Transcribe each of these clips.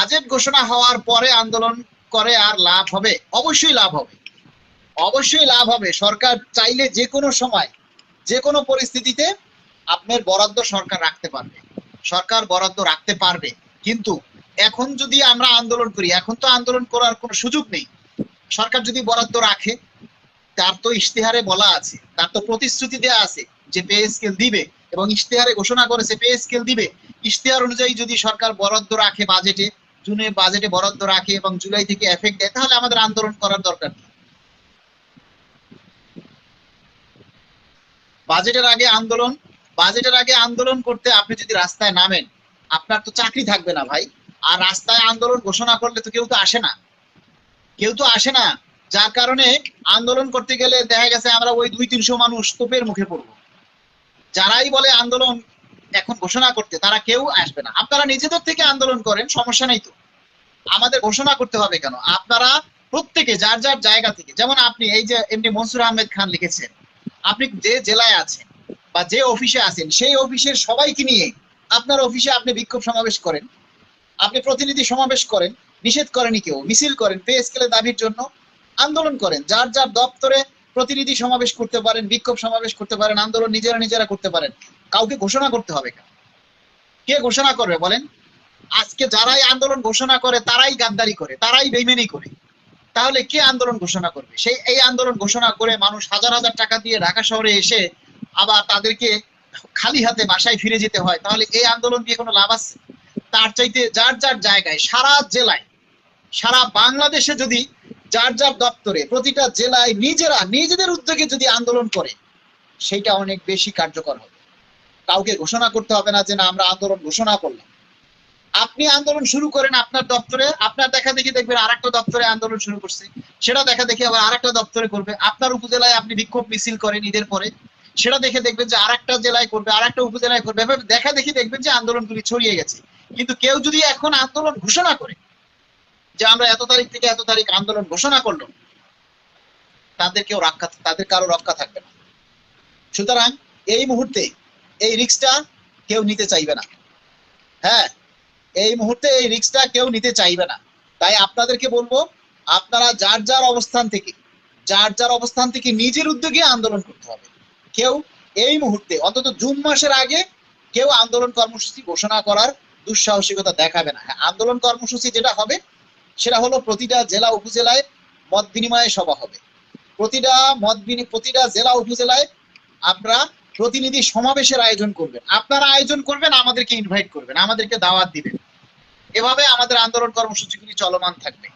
Budget ঘোষণা হওয়ার পরে আন্দোলন করে আর লাভ হবে? অবশ্যই লাভ হবে, অবশ্যই লাভ হবে। সরকার চাইলে যে কোনো সময় যে কোনো পরিস্থিতিতে আপনার বরাদ্দ সরকার রাখতে পারবে, সরকার বরাদ্দ রাখতে পারবে। কিন্তু এখন যদি আমরা আন্দোলন করি, এখন তো আন্দোলন করার কোনো সুযোগ নেই। সরকার যদি বরাদ্দ রাখে, তার তো ইশতেহারে বলা আছে, তার তো প্রতিশ্রুতি দেওয়া আছে যে পে স্কেল দিবে, এবং ইশতেহারে ঘোষণা করেছে পে স্কেল দিবে। ইশতেহার অনুযায়ী যদি সরকার বরাদ্দ রাখে, বাজেটে জুনে বাজেটে বরাদ্দ রাখে এবং জুলাই থেকে এফেক্ট দেয়, তাহলে আমাদের আন্দোলন করার দরকার নেই। বাজেটের আগে আন্দোলন, বাজেটের আগে আন্দোলন করতে আপনি যদি রাস্তায় নামেন, আপনার তো চাকরি থাকবে না ভাই। আর রাস্তায় আন্দোলন ঘোষণা করলে তো কেউ তো আসে না, কেউ তো আসে না। যার কারণে আন্দোলন করতে গেলে দেখা গেছে আমরা ওই 200-300 মানুষ তোপের মুখে পড়বো। যারাই বলে আন্দোলন এখন ঘোষণা করতে, তারা কেউ আসবে না। আপনারা নিজেদের থেকে আন্দোলন করেন, সমস্যা নাই তো, আমাদের ঘোষণা করতে হবে কেন? আপনারা প্রত্যেকে যার যার জায়গা থেকে, যেমন আপনি এই যে এমনি মনসুর আহমেদ খান লিখেছেন, আপনি যে জেলায় আছেন বা যে অফিসে আছেন, সেই অফিসের সবাইকে নিয়ে আপনার অফিসে আপনি বিক্ষোভ সমাবেশ করেন, আপনি প্রতিনিধি সমাবেশ করেন, নিষেধ করেনি কেউ, মিছিল করেন, পে স্কেলের দাবির জন্য আন্দোলন করেন। যার যার দপ্তরে প্রতিনিধি সমাবেশ করতে পারেন, বিক্ষোভ সমাবেশ করতে পারেন, আন্দোলন নিজেরা নিজেরা করতে পারেন। কাউকে ঘোষণা করতে হবে কেন? কে ঘোষণা করবে বলেন? আজকে যারাই আন্দোলন ঘোষণা করে তারাই গাদ্দারি করে, তারাই বেইমানি করে। তাহলে কে আন্দোলন ঘোষণা করবে? সেই এই আন্দোলন ঘোষণা করে মানুষ হাজার হাজার টাকা দিয়ে ঢাকা শহরে এসে আবার তাদেরকে খালি হাতে বাসায় ফিরে যেতে হয়, তাহলে এই আন্দোলন দিয়ে কোনো লাভ আছে? তার চাইতে যার যার জায়গায়, সারা জেলায়, সারা বাংলাদেশে যদি যার যার দপ্তরে প্রতিটা জেলায় নিজেরা নিজেদের উদ্যোগে যদি আন্দোলন করে, সেইটা অনেক বেশি কার্যকর হবে। কাউকে ঘোষণা করতে হবে না যে না আমরা আন্দোলন ঘোষণা করলাম। আপনি আন্দোলন শুরু করেন আপনার দপ্তরে, আপনার দেখা দেখি দেখবেন আরেকটা দপ্তরে আন্দোলন শুরু করছে, সেটা দেখা দেখি আবার আরেকটা দপ্তরে করবে। আপনার উপজেলায় আপনি বিক্ষোভ মিছিল করেন ঈদের পরে, সেটা দেখে দেখবেন যে আরেকটা জেলায় করবে, আরেকটা উপজেলায় করবে, দেখা দেখি দেখবেন যে আন্দোলনগুলি ছড়িয়ে গেছে। কিন্তু কেউ যদি এখন আন্দোলন ঘোষণা করে যে আমরা এত তারিখ থেকে এত তারিখ আন্দোলন ঘোষণা করলো, তাদের কারো রক্ষা থাকবে না। সুতরাং এই মুহূর্তে এই রিস্কটা কেউ নিতে চাইবে না। হ্যাঁ, এই মুহূর্তে এই রিস্কটা কেউ নিতে চাইবে না। তাই আপনাদেরকে বলবো, আপনারা যার যার অবস্থান থেকে নিজের উদ্যোগে আন্দোলন করতে হবে। কেউ এই মুহূর্তে অন্তত জুন মাসের আগে কেউ আন্দোলন কর্মসূচি ঘোষণা করার দুঃসাহসিকতা দেখাবে না। হ্যাঁ, আন্দোলন কর্মসূচি যেটা হবে সেটা হলো প্রতিটা জেলা উপজেলায় মত বিনিময় সভা হবে। প্রতিটা জেলা উপজেলায় আপনারা প্রতিনিধি সমাবেশের আয়োজন করবেন, আপনারা আয়োজন করবেন, আমাদেরকে ইনভাইট করবেন, আমাদেরকে দাওয়াত দিবেন। এভাবে আমাদের আন্দোলন কর্মসূচিগুলি চলমান থাকবে।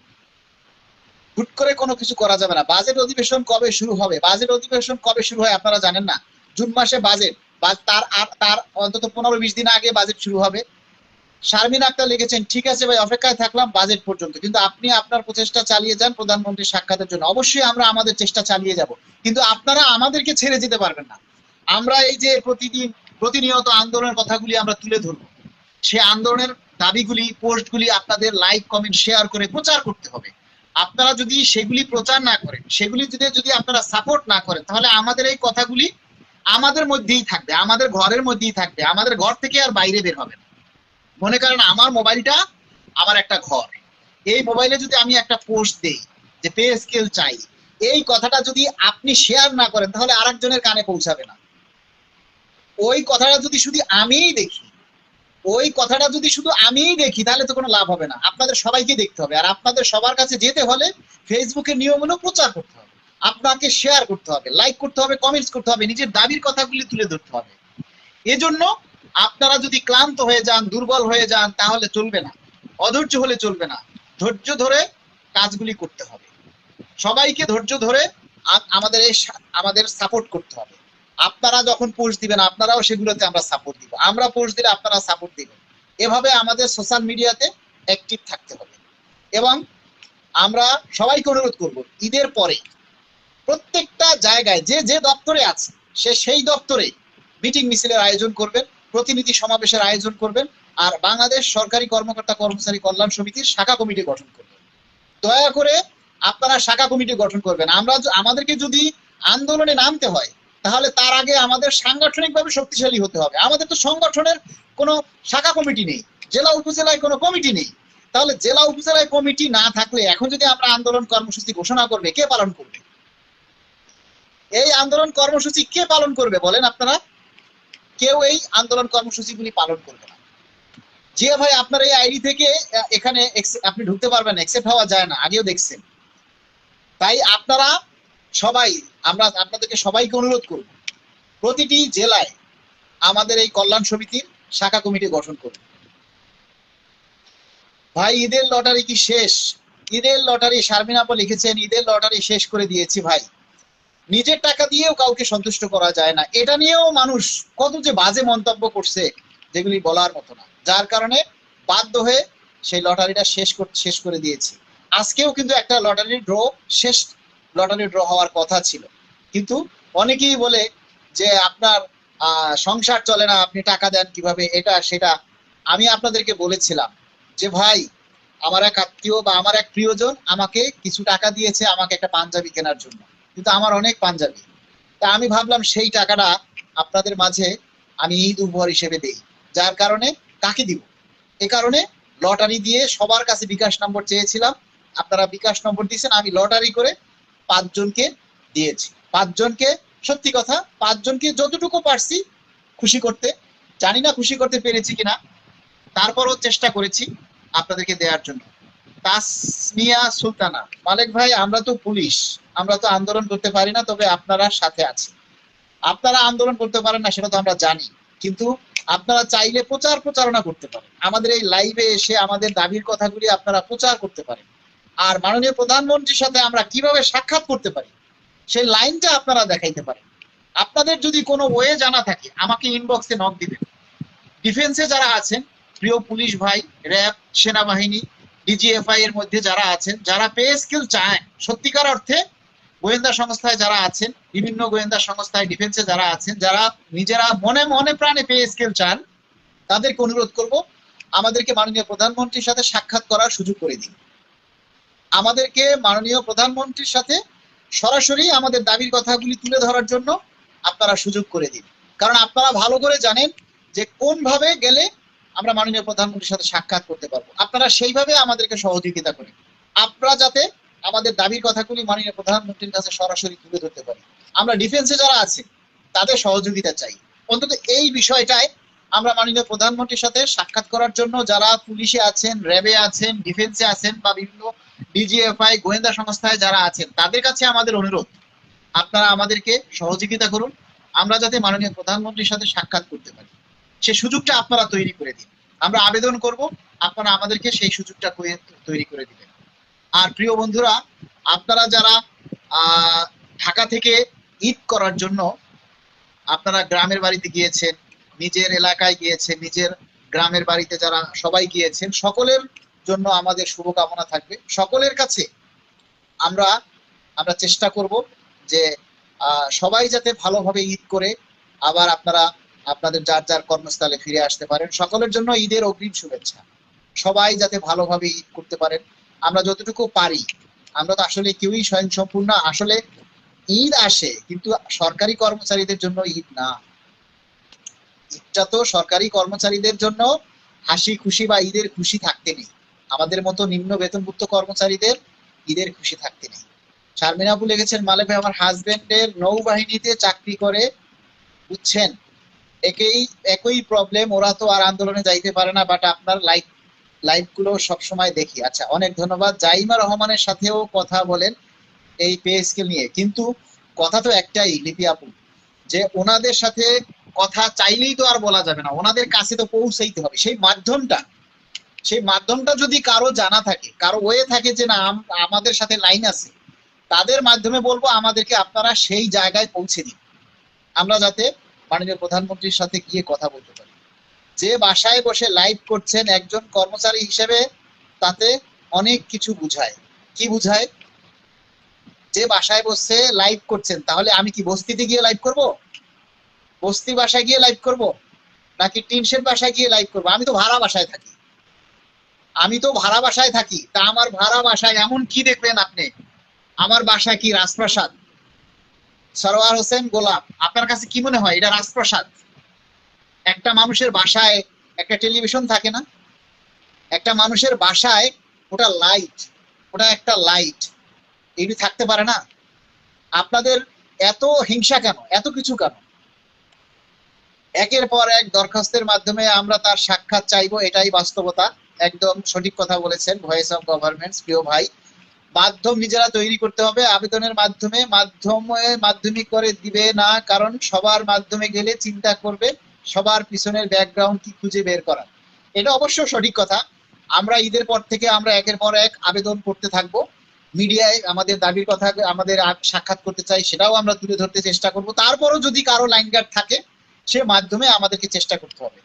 হুট করে কোনো কিছু করা যাবে না। বাজেট অধিবেশন কবে শুরু হবে? বাজেট অধিবেশন কবে শুরু হয় আপনারা জানেন না? জুন মাসে বাজেট, তার অন্তত 15-20 দিন আগে বাজেট শুরু হবে। শারমিন আক্তার লিখেছেন, ঠিক আছে ভাই, অপেক্ষায় থাকলাম বাজেট পর্যন্ত। কিন্তু আপনি আপনার প্রচেষ্টা চালিয়ে যান প্রধানমন্ত্রীর সাক্ষাতের জন্য। অবশ্যই আমরা আমাদের চেষ্টা চালিয়ে যাব, কিন্তু আপনারা আমাদেরকে ছেড়ে যেতে পারবেন না। আমরা এই যে প্রতিনিয়ত আন্দোলনের কথাগুলি আমরা তুলে ধরবো, সে আন্দোলনের দাবিগুলি, পোস্টগুলি আপনাদের লাইক, কমেন্ট, শেয়ার করে প্রচার করতে হবে। আপনারা যদি সেগুলি প্রচার না করেন, সেগুলি যদি আপনারা সাপোর্ট না করেন, তাহলে আমাদের এই কথাগুলি আমাদের মধ্যেই থাকবে, আমাদের ঘরের মধ্যেই থাকবে, আমাদের ঘর থেকে আর বাইরে বের হবে না। মনে করেন আমার মোবাইলটা আমার একটা ঘর, এই মোবাইলে যদি আমি একটা পোস্ট দেই যে পে স্কেল চাই, এই কথাটা যদি আপনি শেয়ার না করেন, তাহলে আরেকজনের কানে পৌঁছাবে না। ওই কথাটা যদি শুধু আমিই দেখি, তাহলে তো কোনো লাভ হবে না। আপনাদের সবাইকে দেখতে হবে, আর আপনাদের সবার কাছে যেতে হলে ফেসবুকের নিয়ম হলো প্রচার করতে হবে, আপনাকে শেয়ার করতে হবে, লাইক করতে হবে, কমেন্টস করতে হবে, নিজের দাবির কথাগুলি তুলে ধরতে হবে। এজন্য আপনারা যদি ক্লান্ত হয়ে যান, দুর্বল হয়ে যান, তাহলে চলবে না, অধৈর্য হলে চলবে না। ধৈর্য ধরে কাজগুলি করতে হবে, সবাইকে ধৈর্য ধরে আমাদের সাপোর্ট করতে হবে। আপনারা যখন পোস্ট দিবেন, আপনারাও সেগুলোতে আমরা সাপোর্ট দিব, আমরা পোস্ট দিলে আপনারা সাপোর্ট দিবেন। এভাবে আমাদের সোশ্যাল মিডিয়াতে অ্যাক্টিভ থাকতে হবে। এবং আমরা সবাইকে অনুরোধ করব, ঈদের পরে প্রত্যেকটা জায়গায় যে যে দপ্তরে আছে সেই দপ্তরে মিটিং মিছিলের আয়োজন করবেন, প্রতিনিধি সমাবেশের আয়োজন করবেন, আর বাংলাদেশ সরকারি কর্মকর্তা কর্মচারী কল্যাণ সমিতির শাখা কমিটি গঠন করবেন। দয়া করে আপনারা শাখা কমিটি গঠন করবেন। আমাদেরকে যদি আন্দোলনে নামতে হয়, তাহলে তার আগে আমাদের সাংগঠনিকভাবে শক্তিশালী হতে হবে। আমাদের তো সংগঠনের কোনো শাখা কমিটি নেই, জেলা উপজেলায় কোনো কমিটি নেই। তাহলে জেলা উপজেলায় কমিটি না থাকলে এখন যদি আমরা আন্দোলন কর্মসূচি ঘোষণা করবে, কে পালন করবে? এই আন্দোলন কর্মসূচি কে পালন করবে বলেন আপনারা? কেউ এই আন্দোলন কর্মসূচিগুলি পালন করবে না। জিয়া ভাই, আপনার এই আইডি থেকে এখানে আপনি ঢুকতে পারবেন, অ্যাকসেপ্ট হওয়া যায় না, আগেও দেখছেন। তাই আপনারা সবাই, আমরা আপনাদেরকে সবাইকে অনুরোধ করব, প্রতিটি জেলায় আমাদের এই কল্যাণ সমিতির শাখা কমিটি গঠন করুন। ভাই, ঈদের লটারি কি শেষ? ঈদের লটারি, শারমিন আপা লিখেছেন, ঈদের লটারি শেষ করে দিয়েছি ভাই। নিজের টাকা দিয়েও কাউকে সন্তুষ্ট করা যায় না, এটা নিয়েও মানুষ কত যে বাজে মন্তব্য করছে যেগুলি বলার মতো না, যার কারণে বাধ্য হয়ে সেই লটারিটা শেষ করে দিয়েছি। আজকেও কিন্তু একটা লটারির ড্র, শেষ লটারি ড্র হওয়ার কথা ছিল, কিন্তু অনেকেই বলে যে আপনার সংসার চলে না, আপনি টাকা দেন কিভাবে, এটা সেটা। আমি আপনাদেরকে বলেছিলাম যে ভাই, আমার এক আত্মীয় বা আমার এক প্রিয়জন আমাকে কিছু টাকা দিয়েছে আমাকে একটা পাঞ্জাবি কেনার জন্য, কিন্তু আমার অনেক পাঞ্জাবি। তা আমি ভাবলাম সেই টাকাটা আপনাদের মাঝে আমি ঈদ উপহার হিসেবে দেই, যার কারণে কাকে দিব, এ কারণে লটারি দিয়ে সবার কাছে বিকাশ নম্বর চেয়েছিলাম, আপনারা বিকাশ নম্বর দিয়েছেন, আমি লটারি করে 5 জনকে দিয়েছি। 5 জনকে, সত্যি কথা, 5 জনকে যতটুকু পারছি খুশি করতে, জানি না খুশি করতে পেরেছি কিনা, তারপরও চেষ্টা করেছি আপনাদেরকে দেওয়ার জন্য। তাসমিয়া সুলতানা, মালিক ভাই, আমরা তো পুলিশ, আমরা তো আন্দোলন করতে পারি না, তবে আপনারা সাথে আছি। আপনারা আন্দোলন করতে পারেন না সেটা তো আমরা জানি, কিন্তু আপনারা চাইলে প্রচারণা করতে পারেন, আমাদের এই লাইভে এসে আমাদের দাবির কথাগুলি আপনারা প্রচার করতে পারেন। আর মাননীয় প্রধানমন্ত্রীর সাথে আমরা কিভাবে সাক্ষাৎ করতে পারি সেই লাইনটা আপনারা দেখাইতে পারেন। আপনাদের যদি কোনো ওয়ে জানা থাকে আমাকে ইনবক্সে নক দিবেন। ডিফেন্সে যারা আছেন, প্রিয় পুলিশ ভাই, র্যাব, সেনাবাহিনী, ডিজিএফআই এর মধ্যে যারা আছেন, যারা পে স্কেল চায়, সত্যিকার অর্থে গোয়েন্দা সংস্থায় যারা আছেন, বিভিন্ন গোয়েন্দা সংস্থায়, ডিফেন্সে যারা আছেন, যারা নিজেরা মনে মনে প্রাণে পে স্কেল চান, তাদেরকে অনুরোধ করব আমাদেরকে মাননীয় প্রধানমন্ত্রীর সাথে সাক্ষাৎ করার সুযোগ করে দিন। আমাদেরকে মাননীয় প্রধানমন্ত্রীর সাথে সরাসরি আমাদের দাবির কথাগুলি তুলে ধরার জন্য আপনারা সুযোগ করে দিন, কারণ আপনারা ভালো করে জানেন যে কোন ভাবে গেলে আমরা মাননীয় প্রধানমন্ত্রীর সাথে সাক্ষাৎ করতে পারবো। আপনারা সেইভাবে আমাদেরকে সহযোগিতা করেন, আপনারা যাতে আমাদের দাবির কথাগুলি মাননীয় প্রধানমন্ত্রীর কাছে সরাসরি তুলে ধরতে পারি। আমরা ডিফেন্সে যারা আছে তাদের সহযোগিতা চাই, অন্তত এই বিষয়টায় আমরা মাননীয় প্রধানমন্ত্রীর সাথে সাক্ষাৎ করার জন্য যারা পুলিশে আছেন, র্যাবে আছেন, ডিফেন্সে আছেন বা বিভিন্ন ডিজিএফআই গোয়েন্দা সংস্থায় যারা আছেন, তাদের কাছে আমাদের অনুরোধ, আপনারা আমাদেরকে সহযোগিতা করুন, আমরা যাতে মাননীয় প্রধানমন্ত্রীর সাথে সাক্ষাৎ করতে পারি। সেই সুযোগটা আপনারা তৈরি করে দিন, আমরা আবেদন করব, আপনারা আমাদেরকে সেই সুযোগটা তৈরি করে দিবেন। আর প্রিয় বন্ধুরা, আপনারা যারা ঢাকা থেকে ঈদ করার জন্য আপনারা গ্রামের বাড়িতে গিয়েছেন, নিজের এলাকায় গিয়েছেন, নিজের গ্রামের বাড়িতে যারা সবাই গিয়েছেন, সকলের জন্য আমাদের শুভকামনা থাকবে। সকলের কাছে আমরা চেষ্টা করব যে সবাই যাতে ভালোভাবে ঈদ করে আবার আপনারা আপনাদের যার যার কর্মস্থলে ফিরে আসতে পারেন। সকলের জন্য ঈদের অগ্রিম শুভেচ্ছা। সবাই যাতে ভালোভাবে ঈদ করতে পারেন, আমরা যতটুকু পারি। আমরা তো আসলে কেউই স্বয়ংসম্পূর্ণ, আসলে ঈদ আসে কিন্তু সরকারি কর্মচারীদের জন্য ঈদ না, ঈদটা তো সরকারি কর্মচারীদের জন্য হাসি খুশি বা ঈদের খুশি থাকতে নেই, আমাদের মতো নিম্ন বেতনভুক্ত কর্মচারীদের ঈদের খুশি থাকতে নেই। শারমিন আপু লিখেছেন, মালে ভাই, আমার হাজবেন্ডের নৌবাহিনীতে চাকরি করে, বুঝছেন, একই প্রবলেম, ওরা তো আর আন্দোলনে যাইতে পারে না, বাট আপনার লাইভ গুলো সবসময় দেখি। আচ্ছা, অনেক ধন্যবাদ। জাইমা রহমানের সাথেও কথা বলেন এই পে স্কেল নিয়ে, কিন্তু কথা তো একটাই লিপি আপু, যে ওনাদের সাথে কথা চাইলেই তো আর বলা যাবে না, ওনাদের কাছে তো পৌঁছাইতে হবে। সেই মাধ্যমটা যদি কারো জানা থাকে, কারো ওয়ে থাকে যে না আমাদের সাথে লাইন আছে, তাদের মাধ্যমে বলবো আমাদেরকে আপনারা সেই জায়গায় পৌঁছে দিন, আমরা যাতে মাননীয় প্রধানমন্ত্রীর সাথে গিয়ে কথা বলতে পারি। যে বাসায় বসে লাইভ করছেন একজন কর্মচারী হিসেবে, তাতে অনেক কিছু বুঝায়। কি বুঝায়? যে বাসায় বসে লাইভ করছেন, তাহলে আমি কি বস্তিতে গিয়ে লাইভ করব, বস্তি বাসায় গিয়ে লাইভ করব, নাকি টিনশেড বাসায় গিয়ে লাইভ করব? আমি তো ভাড়া বাসায় থাকি, তা আমার ভাড়া বাসায় এমন কি দেখবেন আপনি? আমার বাসা কি রাজপ্রাসাদ? সরওয়ার হোসেন গোলাম, আপনার কাছে কি মনে হয় এটা রাজপ্রাসাদ? একটা মানুষের বাসায় একটা টেলিভিশন থাকে না, একটা মানুষের বাসায় ওটা লাইট, ওটা একটা লাইট, এটি থাকতে পারে না? আপনাদের এত হিংসা কেন, এত কিছু কেন? একের পর এক দরখাস্তের মাধ্যমে আমরা তার সাক্ষাৎ চাইবো, এটাই বাস্তবতা। একদম সঠিক কথা বলেছেন ভয়েস অফ গভর্নমেন্টস প্রিয় ভাই। মাধ্যম নিজেরা তৈরি করতে হবে আবেদনের মাধ্যমে। মাধ্যমিক করে দিবে না, কারণ সবার মাধ্যমে গেলে চিন্তা করবে সবার পিছনের ব্যাকগ্রাউন্ড কি খুঁজে বের করা। এটা অবশ্য সঠিক কথা। আমরা ঈদের পর থেকে আমরা একের পর এক আবেদন করতে থাকবো। মিডিয়ায় আমাদের দাবির কথা, আমাদের সাক্ষাৎ করতে চাই, সেটাও আমরা তুলে ধরতে চেষ্টা করব। তারপরও যদি কারো লাইন গার্ড থাকে, সে মাধ্যমে আমাদেরকে চেষ্টা করতে হবে।